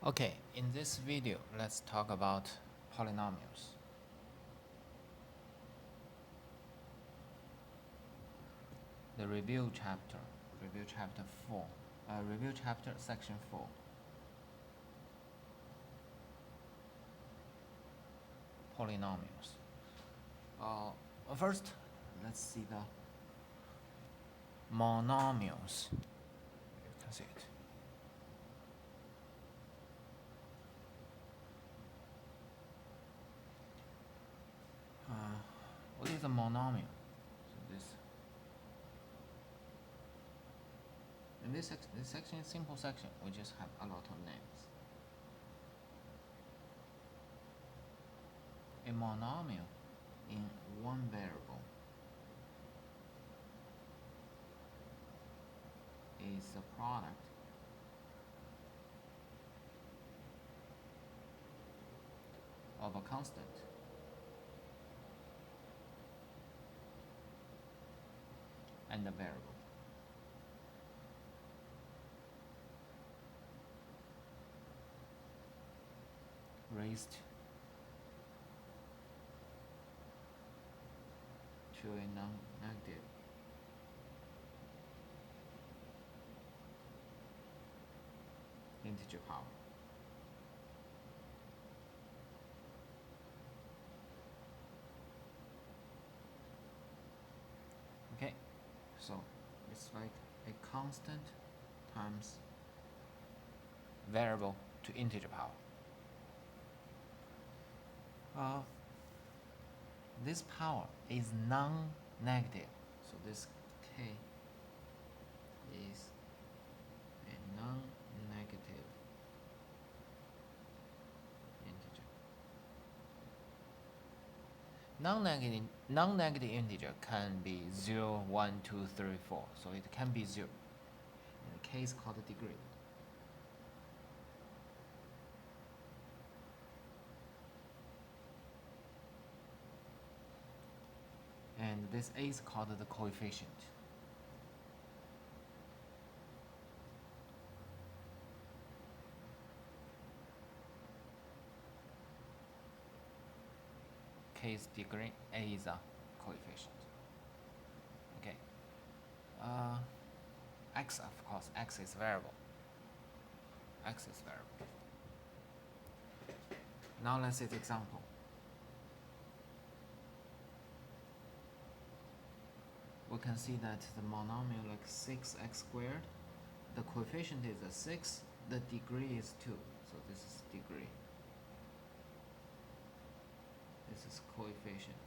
Okay, in this video, let's talk about polynomials. The review chapter section 4. Polynomials. First, let's see the monomials. You can see it. What is a monomial? In this section is simple section. We just have a lot of names. A monomial in one variable is the product of a constant and a variable. Raised to a non-negative integer power. Okay, so it's like a constant times variable to integer power. This power is non-negative, so this k is a non-negative integer. Non-negative integer can be 0, 1, 2, 3, 4, so it can be 0. And k is called degree. And this a is called the coefficient. K is degree, a is a coefficient. Okay. X, of course, x is variable. Now let's see the example. We can see that the monomial like 6x squared, the coefficient is a 6, the degree is 2, so this is degree. This is coefficient.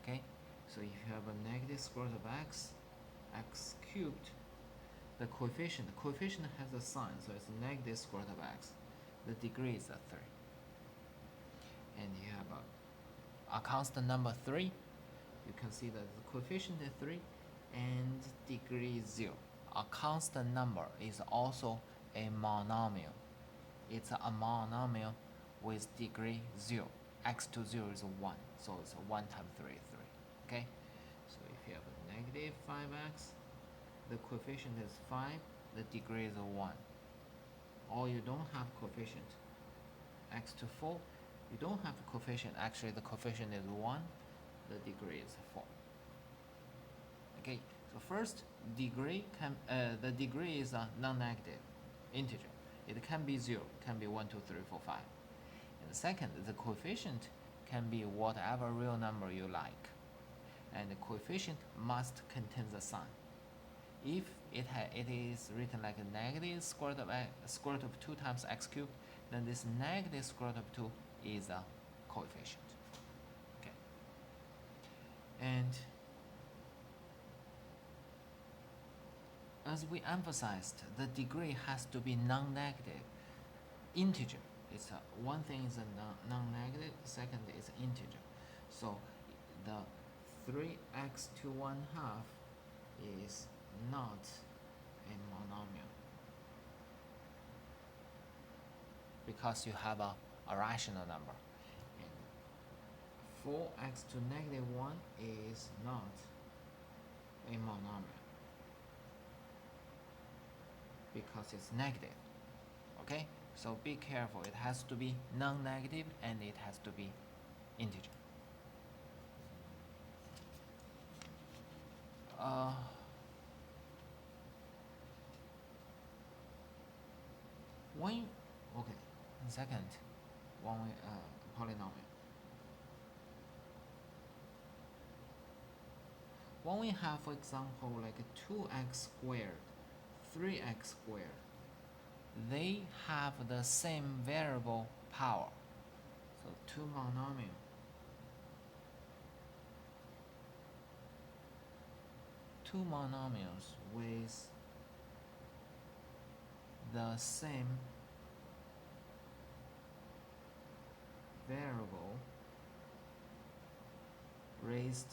Okay, so if you have a negative square root of x cubed, the coefficient has a sign, so it's a negative square root of x. The degree is a 3. And you have a constant number 3. You can see that the coefficient is 3 and degree is 0. A constant number is also a monomial. It's a monomial with degree 0. X to 0 is 1, so it's 1 times 3 is 3. Okay, so if you have a negative 5x, the coefficient is 5, the degree is 1. Or you don't have coefficient. X to 4, you don't have coefficient. Actually, the coefficient is 1, the degree is 4. Okay, so first, the degree is a non-negative integer. It can be 0, can be 1, 2, 3, 4, 5. And second, the coefficient can be whatever real number you like. And the coefficient must contain the sign. If it is written like a negative square root of 2 times x cubed, then this negative square root of 2 is a coefficient. Okay. And as we emphasized, the degree has to be non-negative integer. It's one thing is a non-negative, second is integer. So the 3x to 1/2 is not a monomial because you have a rational number. And 4x to negative 1 is not a monomial. because it's negative. Okay, so be careful, it has to be non-negative and it has to be integer. When okay, second one polynomial. When we have, for example, like 2x squared, 3x squared, they have the same variable power. So two monomials with the same variable raised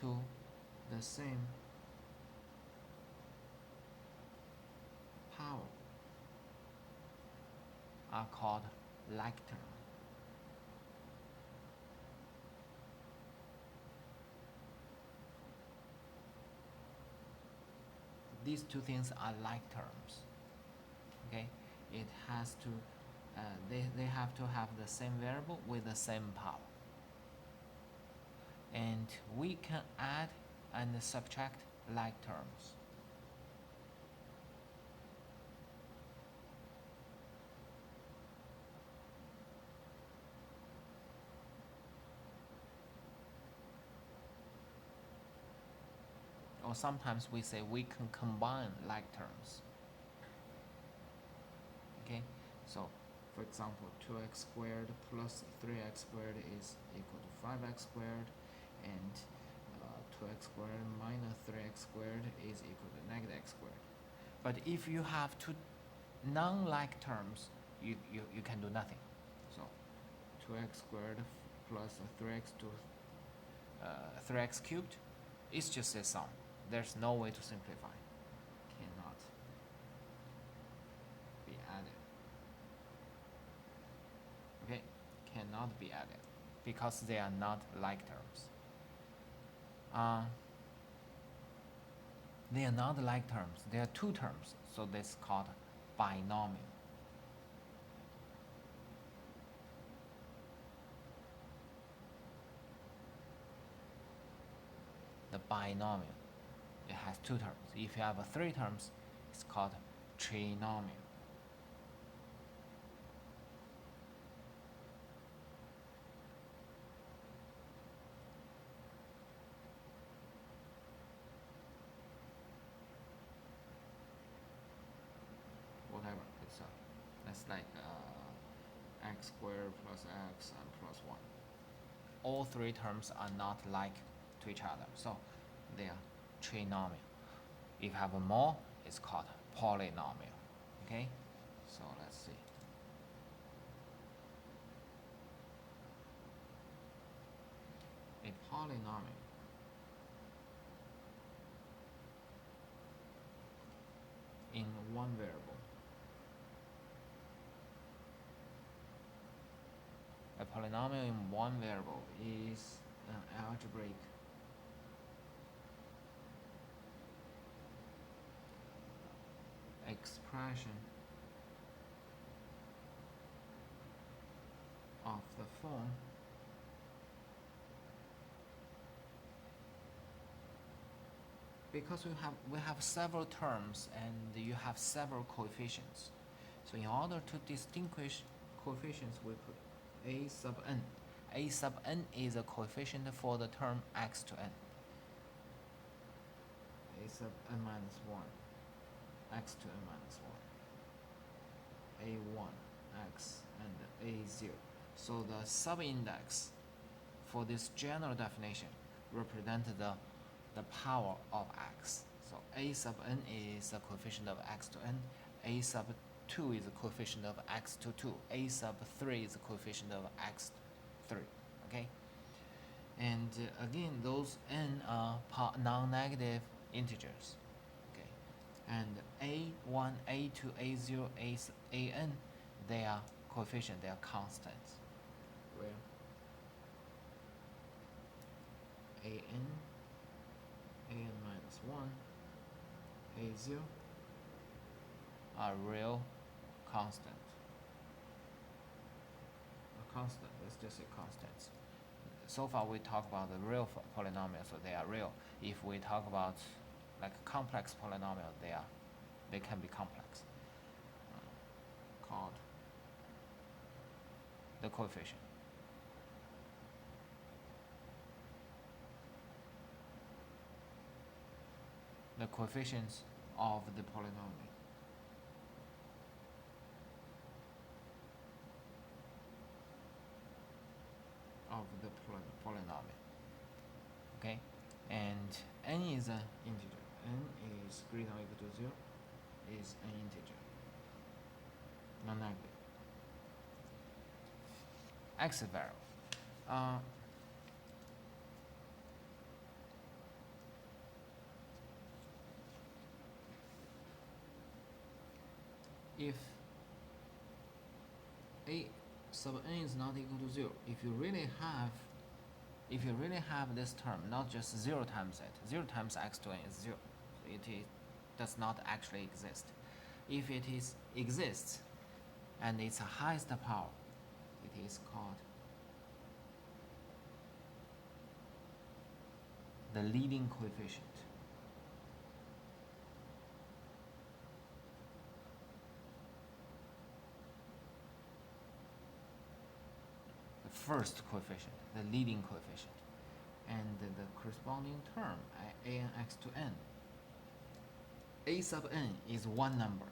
to the same power are called like term. These two things are like terms. Okay, it has to they have to have the same variable with the same power, and we can add and subtract like terms. Or sometimes we say we can combine like terms. Okay, so for example, 2x squared plus 3x squared is equal to 5x squared, and 2x squared minus 3x squared is equal to negative x squared. But if you have two non-like terms, you can do nothing. So 2x squared plus 3x to 3x cubed is just a sum. There's no way to simplify. Cannot be added. Okay, cannot be added because they are not like terms. They are not like terms. They are two terms, so this is called binomial. The binomial, it has two terms. If you have three terms, it's called trinomial. Whatever, it's like x squared plus x and plus 1. All three terms are not like to each other, so they are trinomial. If you have more, it's called polynomial. Okay, so let's see. A polynomial in one variable. A polynomial in one variable is an algebraic expression of the form because we have several terms and you have several coefficients. So in order to distinguish coefficients, we put a sub n. A sub n is a coefficient for the term x to n. A sub n minus 1, x to n minus 1, a1, x, and a0. So the subindex for this general definition represents the power of x. So a sub n is the coefficient of x to n, a sub 2 is the coefficient of x to 2, a sub 3 is the coefficient of x 3. Okay, and again, those n are non-negative integers. Okay, and a1, a2, a0, an, they are coefficient, they are constants. Where an minus 1, A0 are real constant. A constant, let's just say constants. So far we talk about the real polynomials, so they are real. If we talk about like complex polynomial, they can be complex. Called the coefficient. The coefficients of the polynomial. Of the polynomial. Okay, and n is an integer. N is greater or equal to 0 is an integer, non-negative. X variable. If a sub n is not equal to 0, if you really have this term, not just 0 times it, 0 times x to n is 0, so it does not actually exist. If it exists and it's a highest power, it is called the leading coefficient. The first coefficient, the leading coefficient, and the corresponding term a n x to n. A sub n is one number.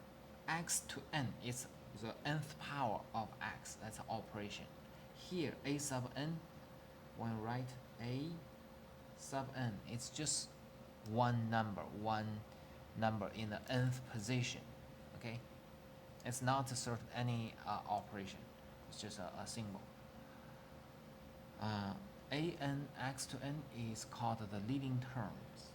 X to n is the nth power of x. That's an operation. Here, a sub n, when I write a sub n, it's just one number in the nth position. Okay, it's not any operation. It's just a symbol. A n x to n is called the leading terms.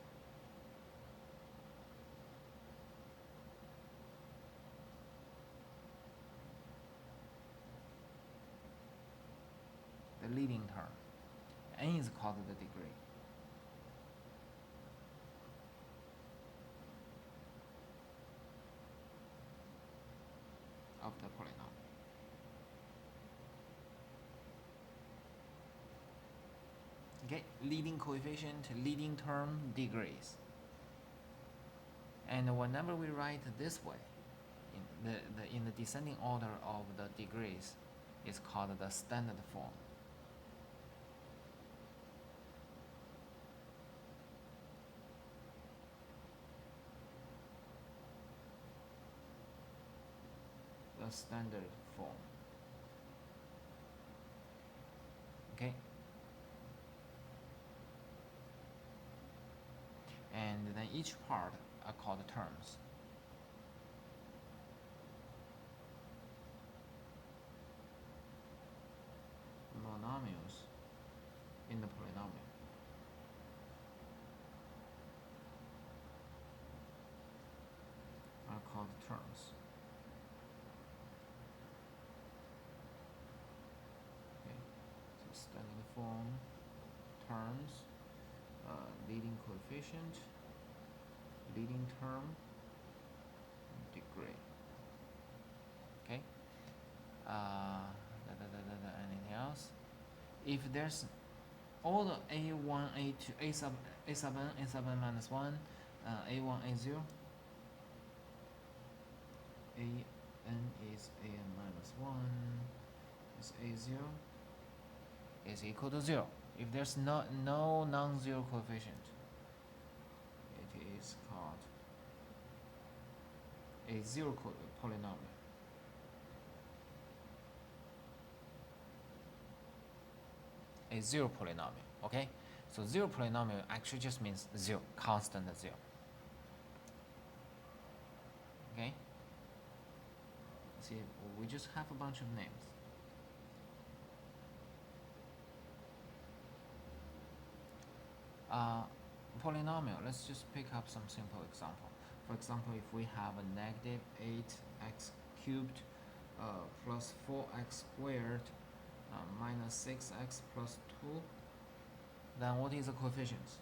The leading term. N is called the degree. Of the polynomial. Okay, leading coefficient, leading term, degrees. And whenever we write this way, in the descending order of the degrees, is called the standard form. The standard form. Okay. And then each part are called terms. Monomials in the polynomial. Are called terms. Okay. So standard form, terms, leading coefficient, leading term, degree. Okay. Anything else? If there's all the a1, a2, a sub n minus 1, a1, a0, a n is a n minus 1, is a0 is equal to 0. If there's no non-zero coefficient, it is called a zero polynomial. A zero polynomial, okay? So zero polynomial actually just means 0, constant 0. Okay? See, we just have a bunch of names. Polynomial, let's just pick up some simple example. For example, if we have a negative 8x cubed plus 4x squared minus 6x plus 2, then what is the coefficients?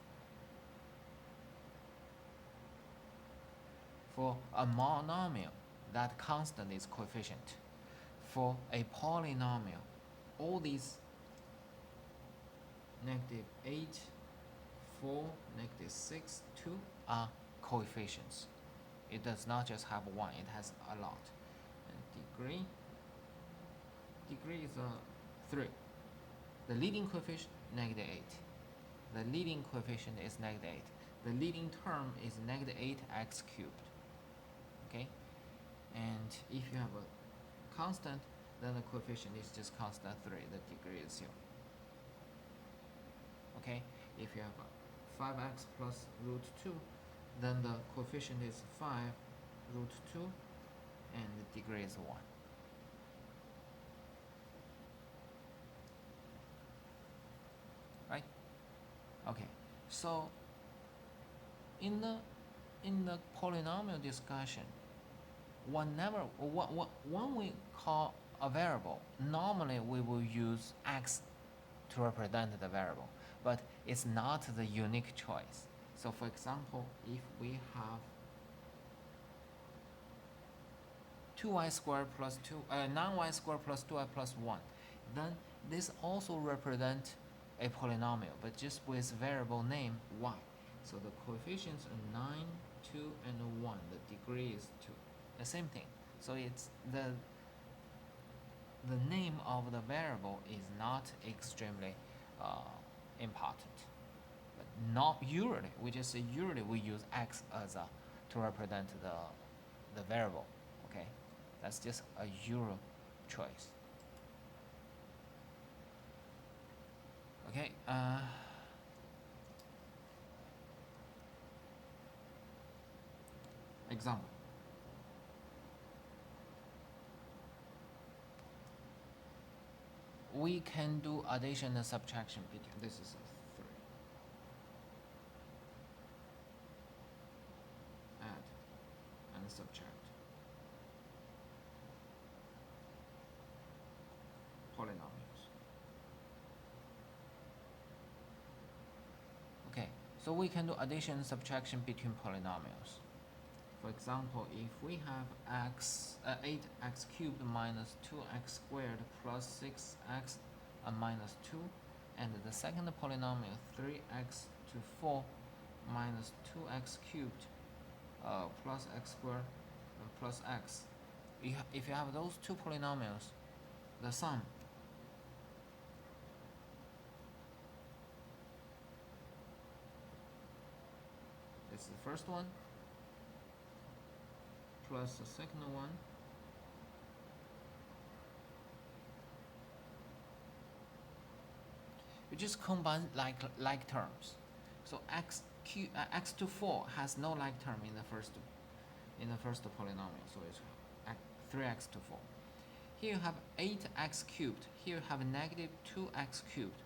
For a monomial, that constant is coefficient. For a polynomial, all these -8, 4, -6, 2 are coefficients. It does not just have one, it has a lot. And degree is 3. The leading coefficient, -8. The leading coefficient is -8. The leading term is -8x cubed. Okay? And if you have a constant, then the coefficient is just constant 3. The degree is 0. Okay? If you have a 5x plus root 2, then the coefficient is 5 root 2, and the degree is 1. Right? Okay. So in the polynomial discussion, when we call a variable, normally we will use x to represent the variable, but it's not the unique choice. So for example, if we have 2y squared plus 9y squared plus 2y plus 1, then this also represents a polynomial, but just with variable name y. So the coefficients are 9, 2, and 1. The degree is 2. The same thing. So it's the name of the variable is not extremely important. But not usually. We just say usually we use x as to represent the variable. Okay, that's just a Euro choice. Okay. Example. We can do addition and subtraction between. This is a 3. Add and subtract. Polynomials. Okay, so we can do addition and subtraction between polynomials. For example, if we have 8x cubed minus 2x squared plus 6x and minus 2, and the second polynomial 3x to 4 minus 2x cubed plus x squared plus x. If you have those two polynomials, the sum is the first one plus the second one you just combine like terms. So x to 4 has no like term in the first polynomial, so it's 3x to 4. Here you have 8x cubed. Here you have negative 2x cubed.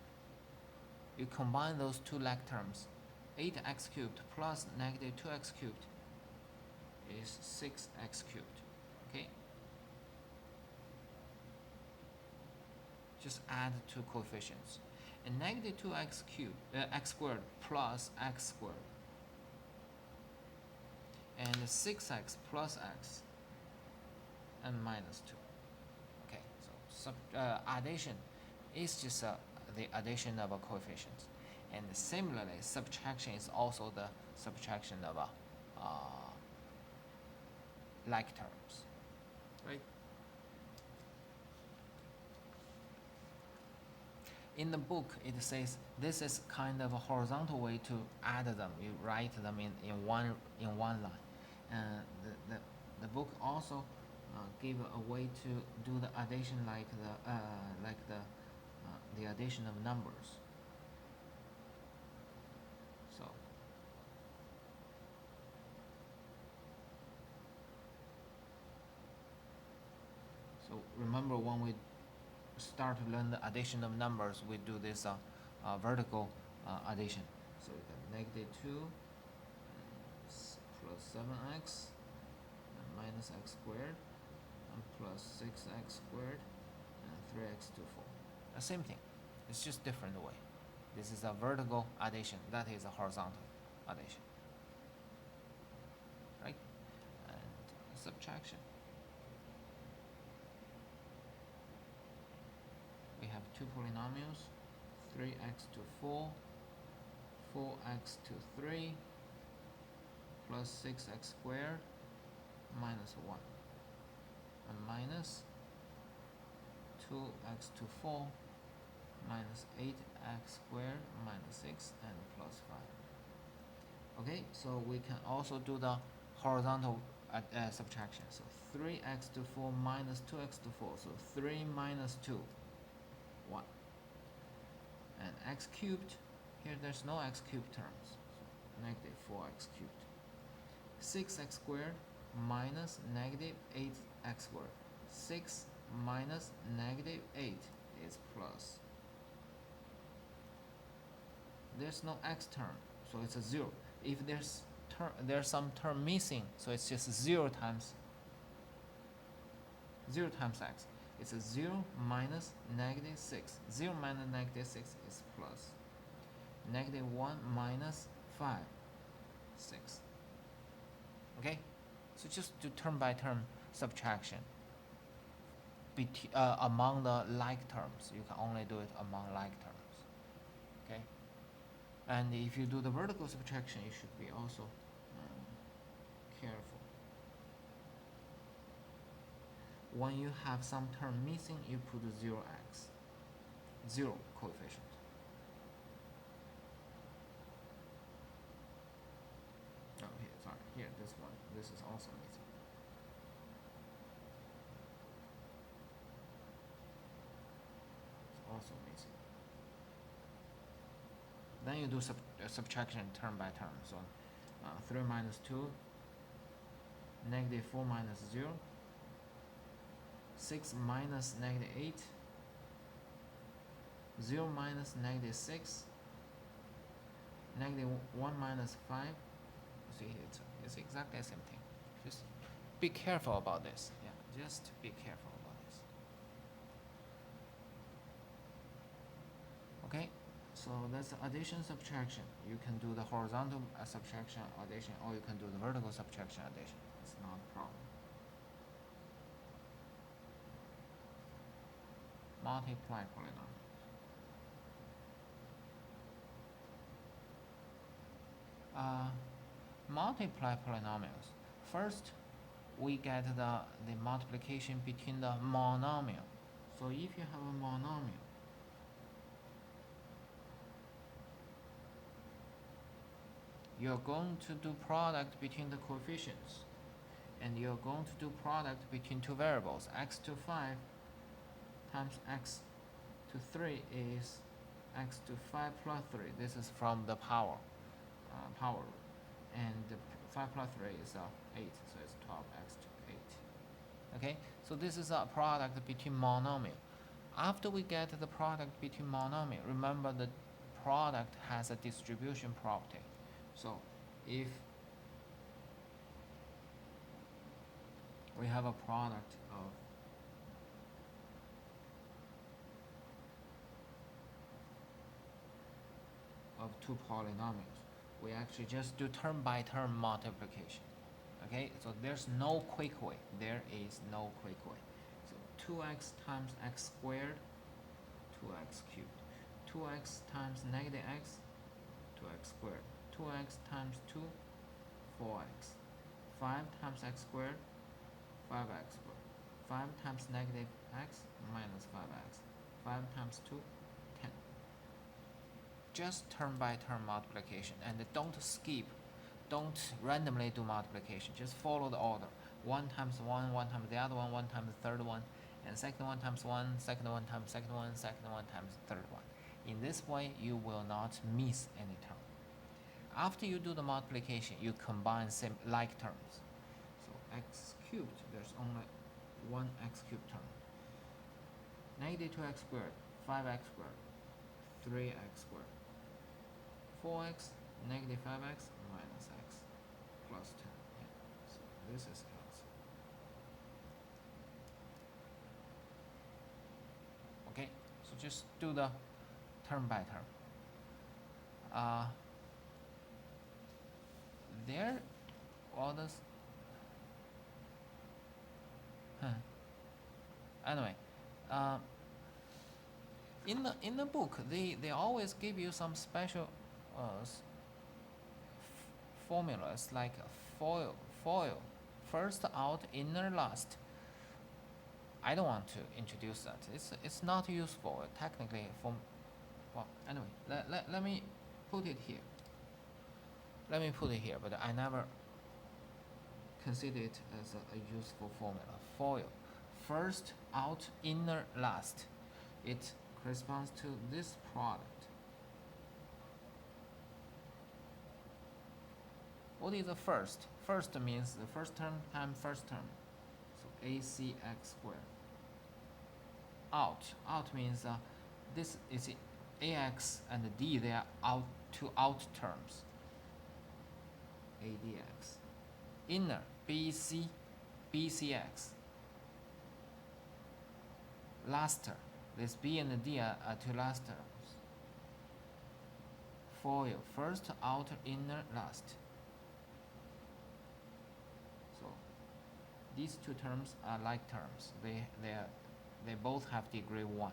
You combine those two like terms. 8x cubed plus negative 2x cubed is 6x cubed. Okay? Just add two coefficients. And negative 2x cubed, x squared plus x squared. And 6x plus x and minus 2. Okay, so addition is just the addition of a coefficient. And similarly, subtraction is also the subtraction of like terms, right? In the book, it says this is kind of a horizontal way to add them. You write them in one line. And the book also gave a way to do the addition like the addition of numbers. So remember when we start to learn the addition of numbers, we do this vertical addition. So we have negative 2 plus 7x and minus x squared and plus 6x squared and 3x to 4. The same thing. It's just different way. This is a vertical addition. That is a horizontal addition. Right? subtraction. We have two polynomials, 3x to 4, 4x to 3, plus 6x squared minus 1, and minus 2x to 4 minus 8x squared minus 6 and plus 5. Okay, so we can also do the horizontal subtraction. So 3x to 4 minus 2x to 4, so 3 minus 2, 1. And x cubed, here there's no x cubed terms, so negative 4x cubed. 6x squared minus negative 8x squared. 6 minus negative 8 is plus. There's no x term, so it's a 0. If there's some term missing, so it's just 0 times x. It's a 0 minus negative 6. 0 minus negative 6 is plus. Negative 1 minus 5, 6. Okay? So just do term by term subtraction among the like terms. You can only do it among like terms. Okay? And if you do the vertical subtraction, you should be also careful. When you have some term missing, you put 0x, 0 coefficient. Oh, here, sorry, here, this one, this is also missing. It's also missing. Then you do subtraction term by term. So 3 minus 2, negative 4 minus 0, 6 minus negative 8, 0 minus negative 6, negative 1 minus 5. You see, it's exactly the same thing. Just be careful about this. Yeah, just be careful about this. Okay, so that's addition, subtraction. You can do the horizontal subtraction, addition, or you can do the vertical subtraction, addition. It's not a problem. Multiply polynomials. Multiply polynomials. First, we get the multiplication between the monomial. So if you have a monomial, you're going to do product between the coefficients, and you're going to do product between two variables. X to 5 times x to 3 is x to 5 plus 3. This is from the power rule. And 5 plus 3 is 8, so it's 12x to 8. Okay, so this is a product between monomial. After we get the product between monomial, remember the product has a distribution property. So if we have a product of two polynomials, we actually just do term by term multiplication. Okay, so there's no quick way. There is no quick way. So 2x times x squared, 2x cubed. 2x times negative x, 2x squared. 2x times 2, 4x. 5 times x squared, 5x squared. 5 times negative x minus 5x. 5 times 2, 10. Just term by term multiplication, and don't skip. Don't randomly do multiplication. Just follow the order. 1 times 1, 1 times the other one, 1 times the third one, and second one times 1, second one times second one, second one times third one. In this way, you will not miss any term. After you do the multiplication, you combine same like terms. So x cubed, there's only one x cubed term. Negative 2x squared, 5x squared, 3x squared. 4x, negative 5x, minus x, plus 10. Yeah. So this is else. Okay, so just do the term by term. There, all this Anyway, uh, in the book they always give you some special formulas like foil first out inner last. I don't want to introduce that. It's not useful technically for. Well, anyway, let me put it here. Let me put it here, but I never consider it as a useful formula. Foil first out inner last. It corresponds to this product. What is the first? First means the first term times first term. So ACX squared. Out means this is AX and D, they are two out terms. ADX. Inner BCX. Laster. This B and D are two last terms. Foil. First, outer, inner, last. So these two terms are like terms. They both have degree 1.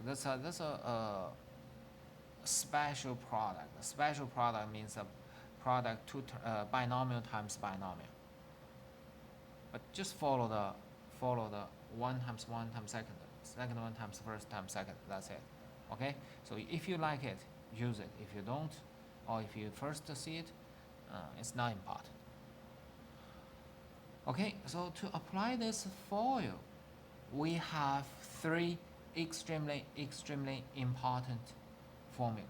So that's a special product. A special product means a product binomial times binomial. But just follow the 1 times 1 times second one times first times second. That's it. Okay. So if you like it, use it. If you don't, or if you first see it, it's not important. Okay. So to apply this foil, we have 3 extremely important formulas.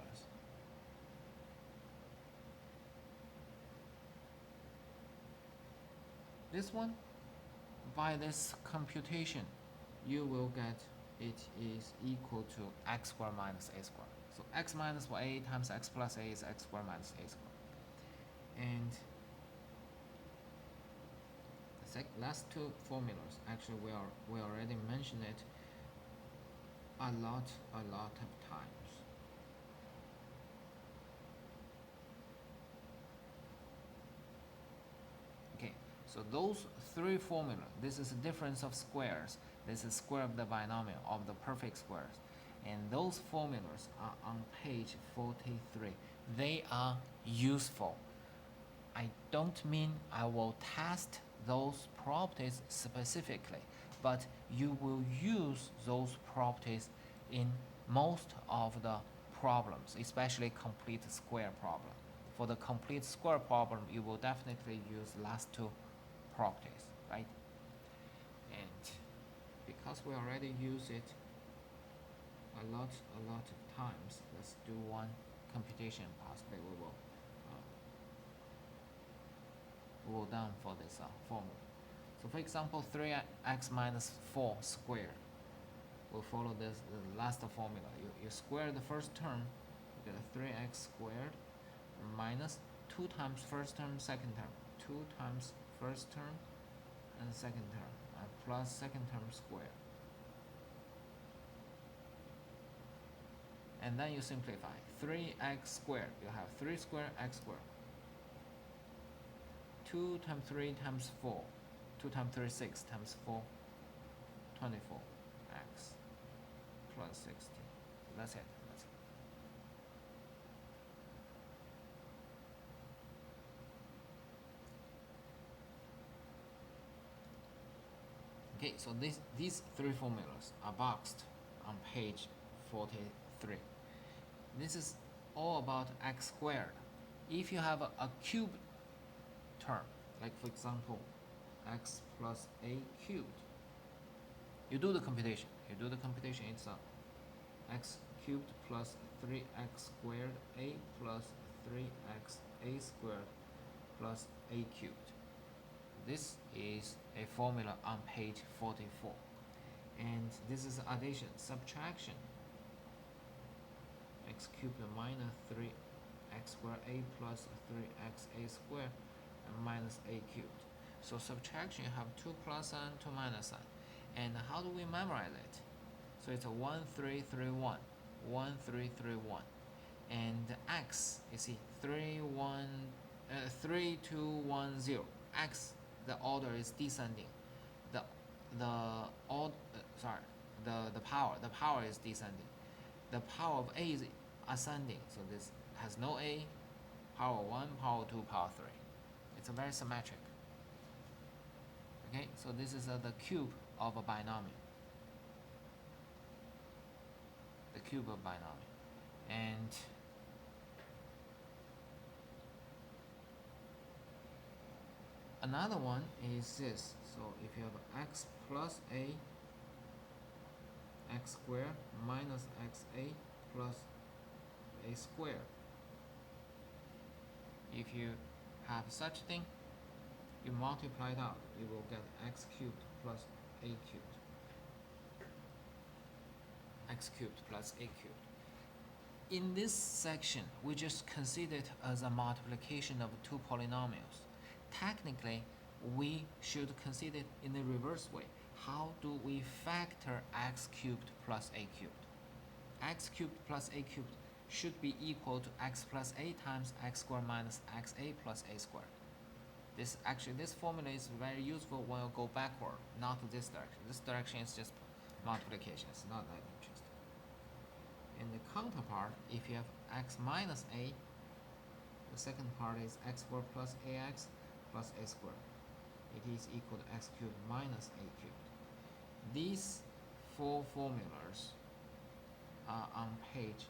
This one, by this computation, you will get it is equal to x squared minus a squared. So x minus a times x plus a is x squared minus a squared. And the last two formulas, actually we already mentioned it a lot of times. Okay, so those 3 formulas, this is a difference of squares, this is square of the binomial of the perfect squares, and those formulas are on page 43. They are useful. I don't mean I will test those properties specifically, but you will use those properties in most of the problems, especially complete square problem. For the complete square problem, you will definitely use last 2 properties, right? And because we already use it a lot of times, let's do one computation. Possibly we will done for this formula. So for example, 3x minus 4 squared will follow this the last formula. You square the first term, you get a 3x squared minus 2 times first term, second term, 2 times first term and second term, and plus second term squared. And then you simplify. 3x squared, you have 3 squared x squared. 2 times 3 times 4. 2 times 3 6 times 4 24 x plus 60. That's it. Okay, so these 3 formulas are boxed on page 43. This is all about x squared. If you have a cube term, like for example x plus a cubed, you do the computation. It's x cubed plus 3x squared a plus 3x a squared plus a cubed. This is a formula on page 44. And this is addition, subtraction. X cubed minus 3x squared a plus 3x a squared and minus a cubed. So subtraction, you have 2 plus sign, 2 minus sign. And how do we memorize it? So it's a 1 3 3 1, 1 3 3 1. and x, you see 3 2 1 0. X, the order is descending. The power is descending. The power of a is ascending. So this has no a, power 1, power 2, power 3. It's a very symmetric. Okay, so this is the cube of a binomial. The cube of binomial. And another one is this. So if you have x plus a, x squared minus xa plus a squared. If you have such thing, you multiply it out, you will get x cubed plus a cubed. X cubed plus a cubed. In this section, we just consider it as a multiplication of two polynomials. Technically, we should consider it in the reverse way. How do we factor x cubed plus a cubed? X cubed plus a cubed should be equal to x plus a times x squared minus xa plus a squared. This formula is very useful when you go backward, not to this direction. This direction is just multiplication. It's not that interesting. In the counterpart, if you have x minus a, the second part is x squared plus ax plus a squared. It is equal to x cubed minus a cubed. These four formulas are on page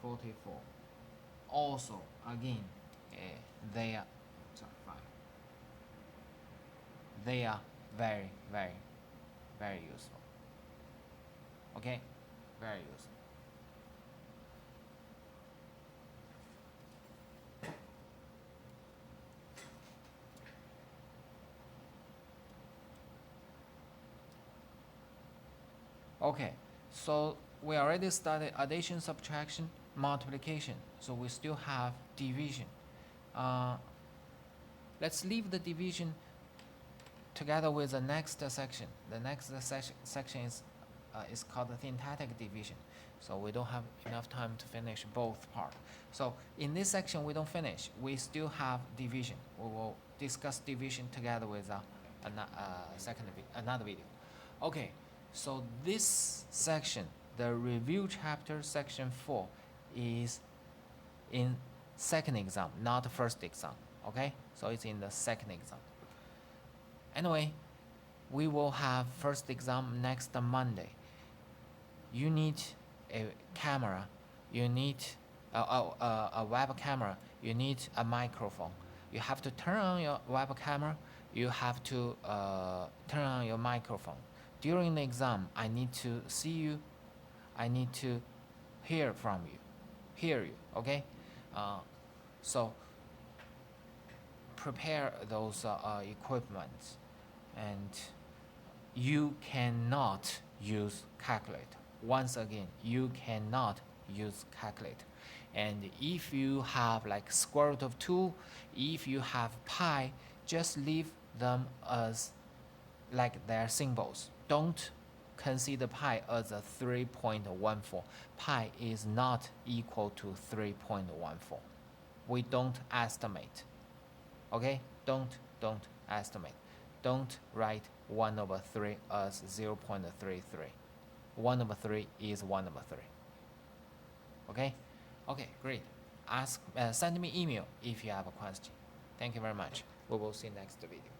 44. Also, again, they are very, very, very useful. Okay, very useful. Okay, so we already studied addition, subtraction, multiplication. So we still have division. Let's leave the division together with the next section. The next section is called the syntactic division. So we don't have enough time to finish both parts. So in this section we don't finish. We still have division. We will discuss division together with another video. Okay, so this section, the review chapter section 4, is in second exam, not the first exam. Okay, so it's in the second exam. Anyway, we will have first exam next Monday. You need a camera, you need a web camera, you need a microphone. You have to turn on your web camera, you have to turn on your microphone. During the exam, I need to see you, I need to hear you, okay? So prepare those equipment, and you cannot use calculator. Once again, you cannot use calculator. And if you have like square root of 2, if you have pi, just leave them as like their symbols. Don't consider pi as a 3.14. Pi is not equal to 3.14. We don't estimate. Okay? Don't estimate. Don't write 1/3 as 0.33. 1/3 is 1/3. Okay? Okay, great. Send me email if you have a question. Thank you very much. We will see next video.